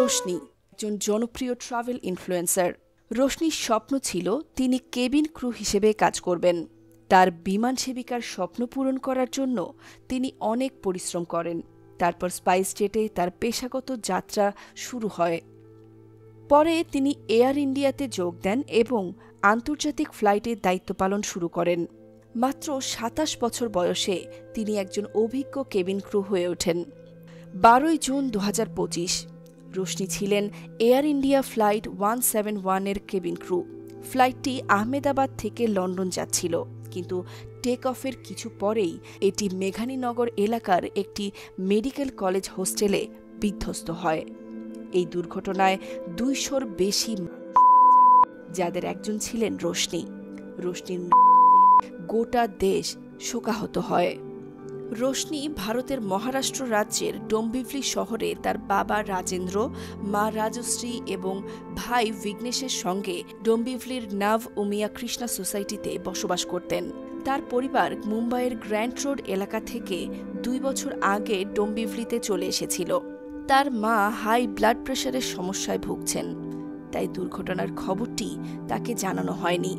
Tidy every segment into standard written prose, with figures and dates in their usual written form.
রোশনি একজন জনপ্রিয় travel influencer. রোশনির স্বপ্ন ছিল তিনি কেবিন ক্রু হিসেবে কাজ করবেন। তার বিমান সেবিকার স্বপ্ন পূরণ করার জন্য তিনি অনেক পরিশ্রম করেন। তারপর স্পাইস জেটে তার পেশাগত যাত্রা শুরু হয়। পরে তিনি এয়ার ইন্ডিয়াতে যোগ দেন এবং আন্তর্জাতিক ফ্লাইটের দায়িত্ব পালন শুরু করেন। মাত্র ২৭ বছর বয়সে তিনি একজন অভিজ্ঞ কেবিন ক্রু হয়ে ওঠেন। ১২ জুন ২০২৫ রোশনি ছিলেন এয়ার ইন্ডিয়া ফ্লাইট 171-এর কেবিন ক্রু। ফ্লাইটটি আহমেদাবাদ থেকে লন্ডন যাচ্ছিল, কিন্তু টেক অফের কিছু পরেই এটি মেঘানীনগর এলাকার একটি মেডিকেল কলেজ হোস্টেলে বিধ্বস্ত হয়। এই দুর্ঘটনায় ২০০-র বেশি মানুষ মারা যান, যাদের একজন ছিলেন রোশনি। রোশনির মৃত্যুতে গোটা দেশ শোকাহত হয়। রোশনি ভারতের মহারাষ্ট্র রাজ্যের ডোম্বিভলি শহরে তার বাবা রাজেন্দ্র, মা রাজশ্রী এবং ভাই বিঘ্নেশের সঙ্গে ডোম্বিভলির নাভ উমিয়া কৃষ্ণা সোসাইটিতে বসবাস করতেন। তার পরিবার মুম্বাইয়ের গ্র্যান্ড রোড এলাকা থেকে ২ বছর আগে ডোম্বিভলিতে চলে এসেছিল। তার মা হাই ব্লাড প্রেশারের সমস্যায় ভুগছেন, তাই দুর্ঘটনার খবরটি তাকে জানানো হয়নি।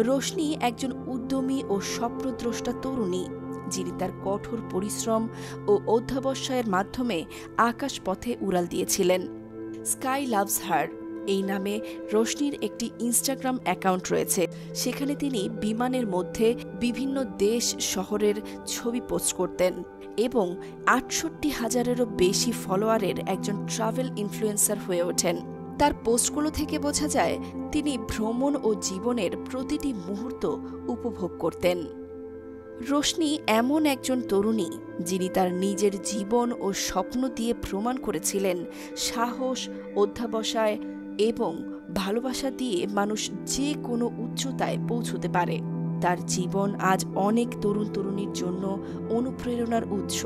রোশনি একজন উদ্যমী ও স্বপ্নদ্রষ্টা তরুণী, যিনি তার কঠোর পরিশ্রম ও অধ্যবসায়ের মাধ্যমে আকাশপথে উড়াল দিয়েছিলেন। স্কাই লাভস হার এই নামে রোশনির একটি ইনস্টাগ্রাম অ্যাকাউন্ট রয়েছে। সেখানে তিনি বিমানের মধ্যে বিভিন্ন দেশ শহরের ছবি পোস্ট করতেন এবং ৬৮,০০০-এরও বেশি ফলোয়ারের একজন ট্রাভেল ইনফ্লুয়েন্সার হয়ে ওঠেন। তার পোস্টগুলো থেকে বোঝা যায় তিনি ভ্রমণ ও জীবনের প্রতিটি মুহূর্ত উপভোগ করতেন। রোশনি এমন একজন তরুণী যিনি তার নিজের জীবন ও স্বপ্ন দিয়ে প্রমাণ করেছিলেন সাহস, অধ্যবসায় এবং ভালোবাসা দিয়ে মানুষ যে কোনো উচ্চতায় পৌঁছতে পারে। তার জীবন আজ অনেক তরুণ তরুণীর জন্য অনুপ্রেরণার উৎস।